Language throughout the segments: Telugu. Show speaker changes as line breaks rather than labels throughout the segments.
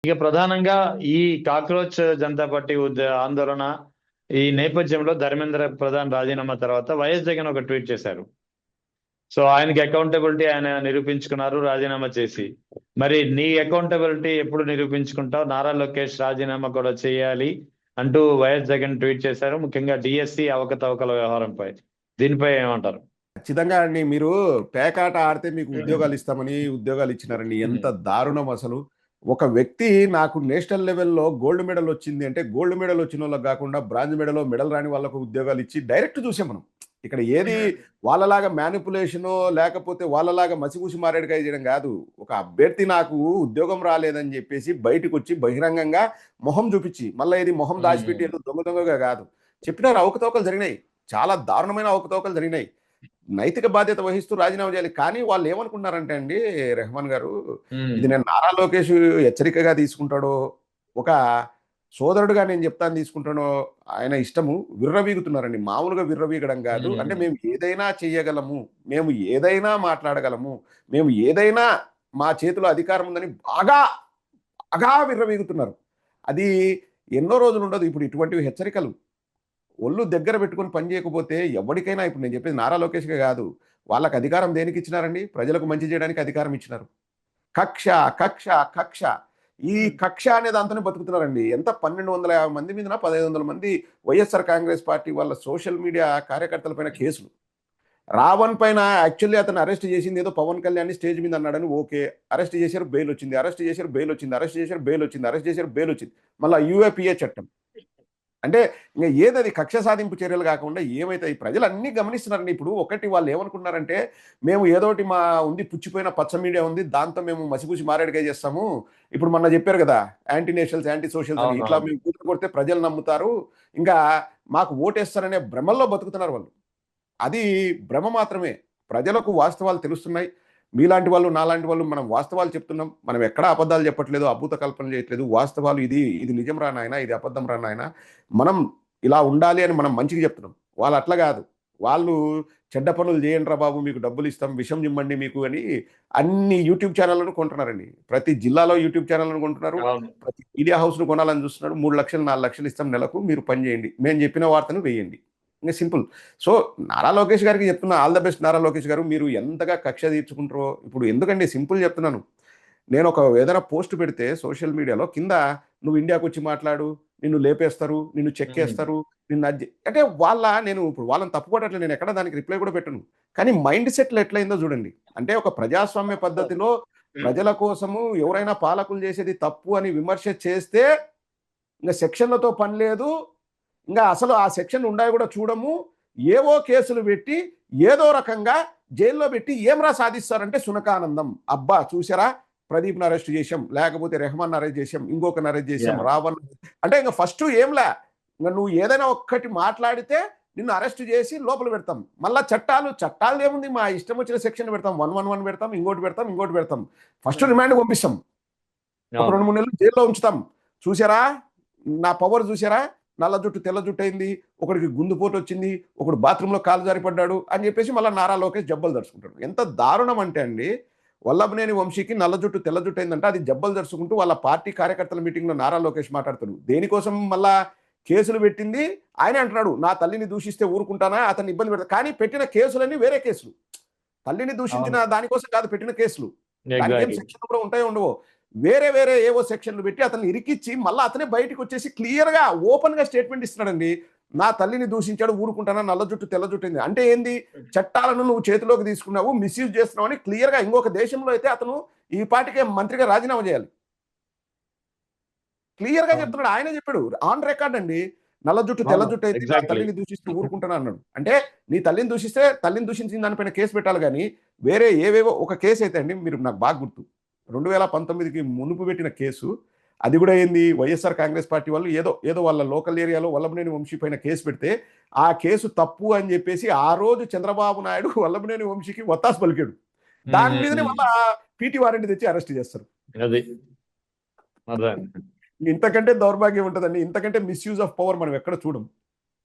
ఇక ప్రధానంగా ఈ కాక్రోచ్ జనతా పార్టీ ఆందోళన ఈ నేపథ్యంలో ధర్మేంద్ర ప్రధాన్ రాజీనామా తర్వాత వైఎస్ జగన్ ఒక ట్వీట్ చేశారు. సో ఆయనకి అకౌంటబిలిటీ ఆయన నిరూపించుకున్నారు రాజీనామా చేసి. మరి నీ అకౌంటబిలిటీ ఎప్పుడు నిరూపించుకుంటావు? నారా లోకేష్ రాజీనామా కూడా చేయాలి అంటూ వైఎస్ జగన్ ట్వీట్ చేశారు, ముఖ్యంగా డిఎస్సి అవకతవకల వ్యవహారంపై. దీనిపై ఏమంటారు?
ఖచ్చితంగా అండి. మీరు పేకాట ఆడితే మీకు ఉద్యోగాలు ఇస్తామని ఉద్యోగాలు ఇచ్చినారండి. ఎంత దారుణం అసలు. ఒక వ్యక్తి నాకు నేషనల్ లెవెల్లో గోల్డ్ మెడల్ వచ్చింది అంటే, గోల్డ్ మెడల్ వచ్చిన వాళ్ళకి కాకుండా బ్రాంజ్ మెడల్ రాని వాళ్ళకు ఉద్యోగాలు ఇచ్చి డైరెక్ట్ చూసాం మనం. ఇక్కడ ఏది వాళ్ళలాగా మ్యానిపులేషనో లేకపోతే వాళ్ళలాగా మసిపూసి మారేడుకాయ చేయడం కాదు. ఒక అభ్యర్థి నాకు ఉద్యోగం రాలేదని చెప్పేసి బయటకు వచ్చి బహిరంగంగా మొహం చూపించి, మళ్ళీ ఇది మొహం దాచిపెట్టి ఏదో దొంగగా కాదు చెప్పినారు. అవకతవకలు జరిగినాయి, చాలా దారుణమైన అవకతవకలు జరిగినాయి. నైతిక బాధ్యత వహిస్తూ రాజీనామా చేయాలి. కానీ వాళ్ళు ఏమనుకున్నారంటే అండి, రెహమాన్ గారు, ఇది నేను నారా లోకేష్ హెచ్చరికగా తీసుకుంటాడో, ఒక సోదరుడుగా నేను చెప్తాను తీసుకుంటానో, ఆయన ఇష్టము. విర్రవీగుతున్నారండి. మామూలుగా విర్రవీగడం కాదు. అంటే మేము ఏదైనా చెయ్యగలము, మేము ఏదైనా మాట్లాడగలము, మేము ఏదైనా మా చేతిలో అధికారం ఉందని బాగా బాగా విర్రవీగుతున్నారు. అది ఎన్నో రోజులు ఉండదు. ఇప్పుడు ఇటువంటివి హెచ్చరికలు ఒళ్ళు దగ్గర పెట్టుకొని పని చేయకపోతే ఎవరికైనా, ఇప్పుడు నేను చెప్పేది నారా లోకేష్గా కాదు, వాళ్ళకి అధికారం దేనికి ఇచ్చినారండి? ప్రజలకు మంచి చేయడానికి అధికారం ఇచ్చినారు. కక్ష కక్ష కక్ష ఈ కక్ష అనే దాంతోనే బతుకుతున్నారండి. ఎంత 1250 మంది మీద 1500 మంది వైఎస్ఆర్ కాంగ్రెస్ పార్టీ వాళ్ళ సోషల్ మీడియా కార్యకర్తల పైన కేసులు. రావణ్ పైన యాక్చువల్లీ అతను అరెస్ట్ చేసింది ఏదో పవన్ కళ్యాణ్ స్టేజ్ మీద అన్నాడని ఓకే, అరెస్ట్ చేశారు, బెయిల్ వచ్చింది, అరెస్ట్ చేశారు, బెయిల్ వచ్చింది, అరెస్ట్ చేశారు, బెయిల్ వచ్చింది, అరెస్ట్ చేశారు, బెయిల్ వచ్చింది. మళ్ళీ యూఏపీఏ చట్టం అంటే ఇంకా ఏదది కక్ష సాధింపు చర్యలు కాకుండా ఏమైతే ఈ ప్రజలు అన్ని గమనిస్తున్నారండి. ఇప్పుడు ఒకటి వాళ్ళు ఏమనుకున్నారంటే, మేము ఏదోటి మా ఉంది పుచ్చిపోయిన పచ్చ మీడియా ఉంది, దాంతో మేము మసిపూసి మారేడుకాయ చేస్తాము. ఇప్పుడు మొన్న చెప్పారు కదా, యాంటీ నేషనల్స్ యాంటీ సోషల్స్ అని, ఇట్లా మేము కూతురు కొడితే ప్రజలు నమ్ముతారు, ఇంకా మాకు ఓటేస్తారనే భ్రమల్లో బతుకుతున్నారు వాళ్ళు. అది భ్రమ మాత్రమే. ప్రజలకు వాస్తవాలు తెలుస్తున్నాయి. మీలాంటి వాళ్ళు నాలాంటి వాళ్ళు మనం వాస్తవాలు చెప్తున్నాం. మనం ఎక్కడా అబద్ధాలు చెప్పట్లేదు, అభూత కల్పన చేయట్లేదు. వాస్తవాలు ఇది నిజం రా నాయన, ఇది అబద్ధం రా నాయన, మనం ఇలా ఉండాలి అని మనం మంచిగా చెప్తున్నాం. వాళ్ళు అట్లా కాదు. వాళ్ళు చెడ్డ పనులు చేయండి రా బాబు, మీకు డబ్బులు ఇస్తాం, విషం చిమ్మండి మీకు అని అన్ని యూట్యూబ్ ఛానళ్లను కొంటున్నారండి. ప్రతి జిల్లాలో యూట్యూబ్ ఛానళ్లను కొంటున్నారు. ప్రతి మీడియా హౌస్ను కొనాలని చూస్తున్నారు. 3 లక్షలు 4 లక్షలు ఇస్తాం నెలకు, మీరు పని చేయండి, మేము చెప్పిన వార్తను వేయండి. ఇంకా సింపుల్. సో నారా లోకేష్ గారికి చెప్తున్నా, all the best Nara Lokesh గారు. మీరు ఎంతగా కక్ష తీర్చుకుంటారో ఇప్పుడు ఎందుకండి, సింపుల్ చెప్తున్నాను. నేను ఒక ఏదైనా పోస్ట్ పెడితే సోషల్ మీడియాలో కింద నువ్వు ఇండియాకు వచ్చి మాట్లాడు, నిన్ను లేపేస్తారు, నిన్ను చెక్కేస్తారు, నిన్ను అంటే నేను ఇప్పుడు వాళ్ళని తప్పుకోవట్లేదు, నేను ఎక్కడ దానికి రిప్లై కూడా పెట్టను. కానీ మైండ్ సెట్లు ఎట్లయిందో చూడండి. అంటే ఒక ప్రజాస్వామ్య పద్ధతిలో ప్రజల కోసము ఎవరైనా పాలకులు చేసేది తప్పు అని విమర్శ చేస్తే ఇంకా సెక్షన్లతో పని లేదు, ఇంకా అసలు ఆ సెక్షన్ ఉండాయి కూడా చూడము, ఏవో కేసులు పెట్టి ఏదో రకంగా జైల్లో పెట్టి ఏమరా సాధిస్తారంటే సునకానందం. అబ్బా చూసారా, ప్రదీప్ని అరెస్ట్ చేసాం, లేకపోతే రెహమాన్ అరెస్ట్ చేసాం, ఇంకొకరిని అరెస్ట్ చేసాం, రావణ్ అంటే ఇంకా ఫస్ట్ ఏంలే, ఇంకా నువ్వు ఏదైనా ఒక్కటి మాట్లాడితే నిన్ను అరెస్ట్ చేసి లోపల పెడతాం. మళ్ళీ చట్టాలు ఏముంది, మా ఇష్టం వచ్చిన సెక్షన్ పెడతాం, 111 పెడతాం, ఇంకోటి పెడతాం. ఫస్ట్ రిమాండ్ పంపిస్తాం, ఒక 2-3 నెలలు జైల్లో ఉంచుతాం. చూసారా నా పవర్, చూసారా నల్ల జుట్టు తెల్ల జుట్టు అయింది, ఒకడికి గుందుపోటు వచ్చింది, ఒకడు బాత్రూంలో కాలు జారిపడ్డాడు అని చెప్పేసి మళ్ళీ నారా లోకేష్ జబ్బలు దర్చుకుంటాడు. ఎంత దారుణం అంటే అండి, వల్లభనేని వంశీకి నల్ల జుట్టు తెల్ల జుట్టు అయిందంటే అది జబ్బలు దర్చుకుంటూ వాళ్ళ పార్టీ కార్యకర్తల మీటింగ్లో నారా లోకేష్ మాట్లాడుతాడు. దేనికోసం మళ్ళా కేసులు పెట్టింది ఆయన అంటున్నాడు, నా తల్లిని దూషిస్తే ఊరుకుంటానా, అతన్ని ఇబ్బంది పెడతా. కానీ పెట్టిన కేసులన్నీ వేరే కేసులు, తల్లిని దూషించిన దానికోసం కాదు పెట్టిన కేసులు. దానికి ఏం సెక్షన్ కూడా ఉంటాయో ఉండవో, వేరే ఏవో సెక్షన్లు పెట్టి అతన్ని ఇరికిచ్చి మళ్ళీ అతనే బయటకు వచ్చేసి క్లియర్గా ఓపెన్గా స్టేట్మెంట్ ఇస్తున్నాడండి. నా తల్లిని దూషించాడు ఊరుకుంటానా, నల్ల జుట్టు తెల్ల జుట్టు అయింది అంటే ఏంది, చట్టాలను నువ్వు చేతిలోకి తీసుకున్నావు, మిస్యూజ్ చేస్తున్నావు అని క్లియర్గా. ఇంకొక దేశంలో అయితే అతను ఈ పార్టీకే మంత్రిగా రాజీనామా చేయాలి, క్లియర్గా చెప్తున్నాడు. ఆయనే చెప్పాడు ఆన్ రికార్డ్ అండి, నల్ల జుట్టు తెల్ల జుట్టు అయితే నా తల్లిని దూషిస్తూ ఊరుకుంటాను అన్నాడు. అంటే నీ తల్లిని దూషిస్తే తల్లిని దూషించిన దానిపైన కేసు పెట్టాలి, కానీ వేరే ఏవేవో ఒక కేసు అయితే అండి, మీరు నాకు బాగా గుర్తు, 2019కి మునుపు పెట్టిన కేసు, అది కూడా ఏంది, వైఎస్ఆర్ కాంగ్రెస్ పార్టీ వాళ్ళు ఏదో వాళ్ళ లోకల్ ఏరియాలో వల్లభనేని వంశీ పైన కేసు పెడితే ఆ కేసు తప్పు అని చెప్పేసి ఆ రోజు చంద్రబాబు నాయుడు వల్లభనేని వంశీకి వత్తాసు పలికాడు. దాని మీదనే మళ్ళా పీటీ వారెంట్ తెచ్చి అరెస్ట్ చేస్తారు. ఇంతకంటే దౌర్భాగ్యం ఉంటుందండి, ఇంతకంటే మిస్యూజ్ ఆఫ్ పవర్ మనం ఎక్కడ చూడం.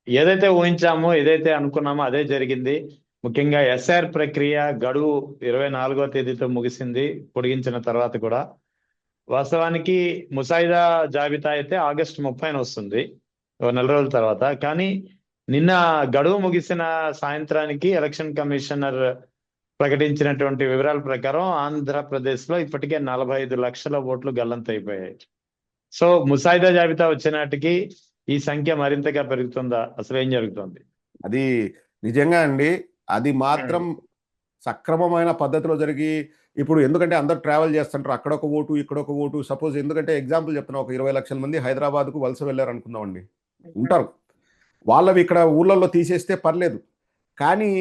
ఏదైతే ఊహించామో ఏదైతే అనుకున్నామో అదే జరిగింది. ముఖ్యంగా ఎస్ఆర్ ప్రక్రియ గడువు 24వ తేదీతో ముగిసింది, పొడిగించిన తర్వాత కూడా వాస్తవానికి ముసాయిదా జాబితా అయితే ఆగస్టు 30న వస్తుంది, ఓ నెల రోజుల తర్వాత. కానీ నిన్న గడువు ముగిసిన సాయంత్రానికి ఎలక్షన్ కమిషనర్ ప్రకటించినటువంటి వివరాల ప్రకారం ఆంధ్రప్రదేశ్ లో ఇప్పటికే 45 లక్షల ఓట్లు గల్లంతైపోయాయి. సో ముసాయిదా జాబితా వచ్చే నాటికి ఈ సంఖ్య మరింతగా పెరుగుతుందా? అసలు ఏం జరుగుతుంది?
అది నిజంగా అండి, అది మాత్రం సక్రమమైన పద్ధతిలో జరిగి, ఇప్పుడు ఎందుకంటే అందరు ట్రావెల్ చేస్తుంటారు, అక్కడ ఒక ఓటు ఇక్కడ ఒక ఓటు. సపోజ్ ఎందుకంటే ఎగ్జాంపుల్ చెప్తున్నా, ఒక 20 లక్షల మంది హైదరాబాద్కు వలస వెళ్ళారు అనుకుందామండి, ఉంటారు. వాళ్ళవి ఇక్కడ ఊళ్ళల్లో తీసేస్తే పర్లేదు, కానీ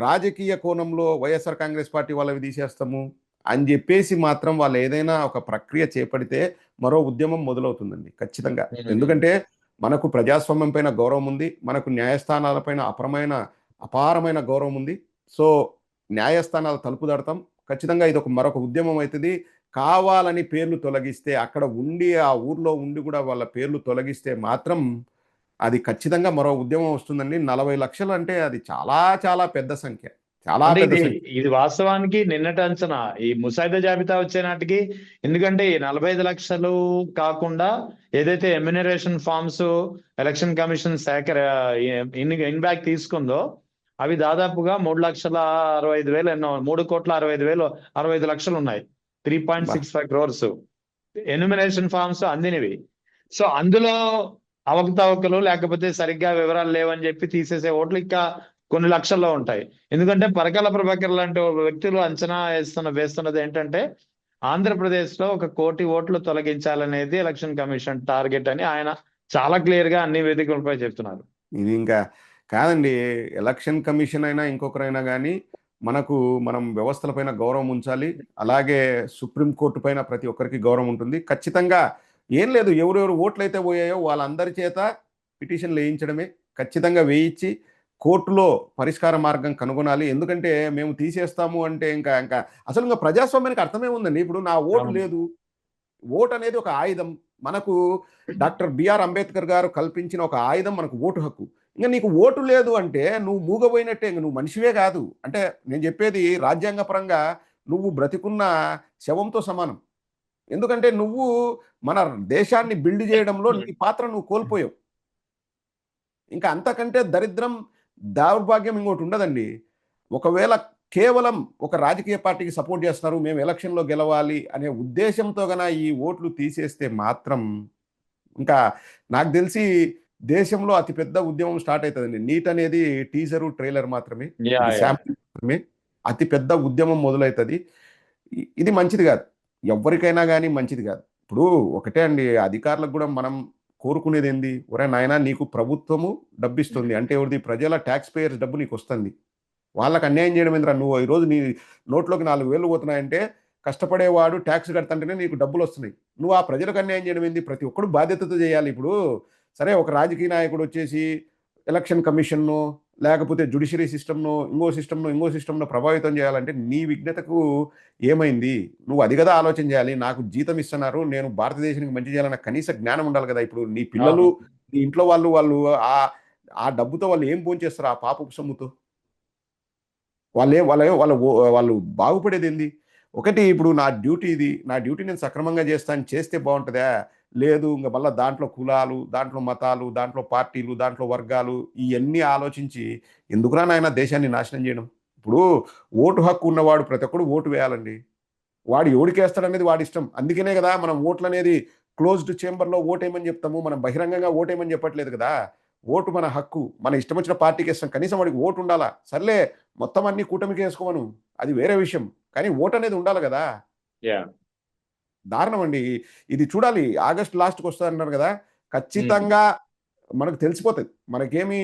రాజకీయ కోణంలో వైఎస్ఆర్ కాంగ్రెస్ పార్టీ వాళ్ళవి తీసేస్తాము అని చెప్పేసి మాత్రం వాళ్ళు ఏదైనా ఒక ప్రక్రియ చేపడితే మరో ఉద్యమం మొదలవుతుందండి ఖచ్చితంగా. ఎందుకంటే మనకు ప్రజాస్వామ్యం పైన గౌరవం ఉంది, మనకు న్యాయస్థానాలపైన అపారమైన గౌరవం ఉంది. సో న్యాయస్థానాలు తలుపు దాడతాం ఖచ్చితంగా. ఇది మరొక ఉద్యమం అవుతుంది. కావాలని పేర్లు తొలగిస్తే, అక్కడ ఉండి ఆ ఊర్లో ఉండి కూడా వాళ్ళ పేర్లు తొలగిస్తే మాత్రం అది ఖచ్చితంగా మరో ఉద్యమం వస్తుందండి. 40 లక్షలు అంటే అది చాలా చాలా పెద్ద సంఖ్య, చాలా
అంటే
పెద్ద సంఖ్య.
ఇది వాస్తవానికి నిన్నటి అంచనా ఈ ముసాయిదా జాబితా వచ్చే నాటికి. ఎందుకంటే ఈ 45 లక్షలు కాకుండా ఏదైతే enumeration forms election commission in back తీసుకుందో అవి దాదాపుగా 3,65,000 ఎన్నో 3,65,000 లక్షలు ఉన్నాయి. 3.65 crores ఎన్యుమినేషన్ ఫార్మ్స్ అందినవి. సో అందులో అవకతవకలు లేకపోతే సరిగ్గా వివరాలు లేవని చెప్పి తీసేసే ఓట్లు ఇంకా కొన్ని లక్షల్లో ఉంటాయి. ఎందుకంటే పరకాల ప్రభాకర్ లాంటి వ్యక్తులు అంచనా వేస్తున్నది ఏంటంటే ఆంధ్రప్రదేశ్ లో 1 కోటి ఓట్లు తొలగించాలనేది ఎలక్షన్ కమిషన్ టార్గెట్ అని ఆయన చాలా క్లియర్ గా అన్ని వేదికలపై చెప్తున్నారు.
ఇది ఇంకా కాదండి, ఎలక్షన్ కమిషన్ అయినా ఇంకొకరైనా కానీ మనం వ్యవస్థలపైన గౌరవం ఉంచాలి. అలాగే సుప్రీంకోర్టు పైన ప్రతి ఒక్కరికి గౌరవం ఉంటుంది ఖచ్చితంగా. ఏం లేదు, ఎవరెవరు ఓట్లు అయితే పోయాయో వాళ్ళందరి చేత పిటిషన్లు వేయించడమే, ఖచ్చితంగా వేయించి కోర్టులో పరిష్కార మార్గం కనుగొనాలి. ఎందుకంటే మేము తీసేస్తాము అంటే ఇంకా అసలు ఇంకా ప్రజాస్వామ్యానికి అర్థమే ఉందండి. ఇప్పుడు నా ఓటు లేదు, ఓటు అనేది ఒక ఆయుధం. మనకు డాక్టర్ బిఆర్ అంబేద్కర్ గారు కల్పించిన ఒక ఆయుధం మనకు ఓటు హక్కు. ఇంకా నీకు ఓటు లేదు అంటే నువ్వు మూగపోయినట్టే, ఇంక నువ్వు మనిషివే కాదు. అంటే నేను చెప్పేది రాజ్యాంగపరంగా నువ్వు బ్రతికున్న శవంతో సమానం. ఎందుకంటే నువ్వు మన దేశాన్ని బిల్డ్ చేయడంలో నీ పాత్ర నువ్వు కోల్పోయావు. ఇంకా అంతకంటే దరిద్రం, దౌర్భాగ్యం ఇంకోటి ఉండదండి. ఒకవేళ కేవలం ఒక రాజకీయ పార్టీకి సపోర్ట్ చేస్తున్నారు, మేము ఎలక్షన్లో గెలవాలి అనే ఉద్దేశంతో గన ఈ ఓట్లు తీసేస్తే మాత్రం ఇంకా నాకు తెలిసి దేశంలో అతిపెద్ద ఉద్యమం స్టార్ట్ అవుతుందండి. నీట్ అనేది టీజరు ట్రైలర్ మాత్రమే, శాంపుల్ మాత్రమే. అతిపెద్ద ఉద్యమం మొదలవుతుంది. ఇది మంచిది కాదు, ఎవరికైనా కానీ మంచిది కాదు. ఇప్పుడు ఒకటే అండి, అధికారులకు కూడా మనం కోరుకునేది ఏంది, ఒరే నాయనా నీకు ప్రభుత్వము డబ్బు ఇస్తుంది అంటే ఎవరిది, ప్రజల ట్యాక్స్ పేయర్స్ డబ్బు నీకు వస్తుంది. వాళ్ళకి అన్యాయం చేయడం ఏంద్రా, నువ్వు ఈరోజు నీ నోట్లోకి 4,000 పోతున్నాయంటే కష్టపడేవాడు ట్యాక్స్ కడతంటేనే నీకు డబ్బులు వస్తున్నాయి. నువ్వు ఆ ప్రజలకు అన్యాయం చేయడం ఏంది? ప్రతి ఒక్కడు బాధ్యతతో చేయాలి. ఇప్పుడు సరే ఒక రాజకీయ నాయకుడు వచ్చేసి ఎలక్షన్ కమిషన్ను లేకపోతే జ్యుడిషియరీ సిస్టమ్ను ఇంకో సిస్టమ్ను ప్రభావితం చేయాలంటే నీ విజ్ఞతకు ఏమైంది? నువ్వు అది కదా ఆలోచన చేయాలి. నాకు జీతం ఇస్తున్నారు, నేను భారతదేశానికి మంచి చేయాలన్న కనీస జ్ఞానం ఉండాలి కదా. ఇప్పుడు నీ పిల్లలు, నీ ఇంట్లో వాళ్ళు ఆ డబ్బుతో వాళ్ళు ఏం భోంచేస్తారు? ఆ పాపపు సొమ్ముతో వాళ్ళు బాగుపడేది ఏంది? ఒకటి, ఇప్పుడు నా డ్యూటీ ఇది, నా డ్యూటీ నేను సక్రమంగా చేస్తే బాగుంటుందా? లేదు, ఇంకా మళ్ళీ దాంట్లో కులాలు, దాంట్లో మతాలు, దాంట్లో పార్టీలు, దాంట్లో వర్గాలు ఇవన్నీ ఆలోచించి ఎందుకురా నాయన దేశాన్ని నాశనం చేయడం? ఇప్పుడు ఓటు హక్కు ఉన్నవాడు ప్రతి ఒక్కడు ఓటు వేయాలండి. వాడు ఎవడికేస్తాడనేది వాడి ఇష్టం. అందుకనే కదా మనం ఓట్లు అనేది క్లోజ్డ్ చేంబర్లో ఓటేయమని చెప్తాము, మనం బహిరంగంగా ఓటేయమని చెప్పట్లేదు కదా. ఓటు మన హక్కు, మన ఇష్టం వచ్చిన పార్టీకి ఇస్తాం, కనీసం వాడికి ఓటు ఉండాలా. సర్లే మొత్తం అన్ని కూటమికి వేసుకోమను, అది వేరే విషయం, కానీ ఓటు అనేది ఉండాలి కదా. దారుణం అండి ఇది. చూడాలి, ఆగస్ట్ లాస్ట్కి వస్తుందన్నారు కదా, ఖచ్చితంగా మనకు తెలిసిపోతుంది. మనకేమి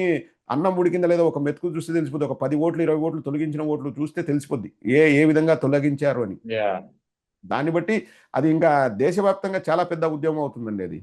అన్నం ఉడికిందా లేదో ఒక మెతుకు చూస్తే తెలిసిపోతుంది. ఒక 10 ఓట్లు 20 ఓట్లు తొలగించిన ఓట్లు చూస్తే తెలిసిపోద్ది ఏ విధంగా తొలగించారు అని. దాన్ని బట్టి అది ఇంకా దేశవ్యాప్తంగా చాలా పెద్ద ఉద్యమం అవుతుందండి అది.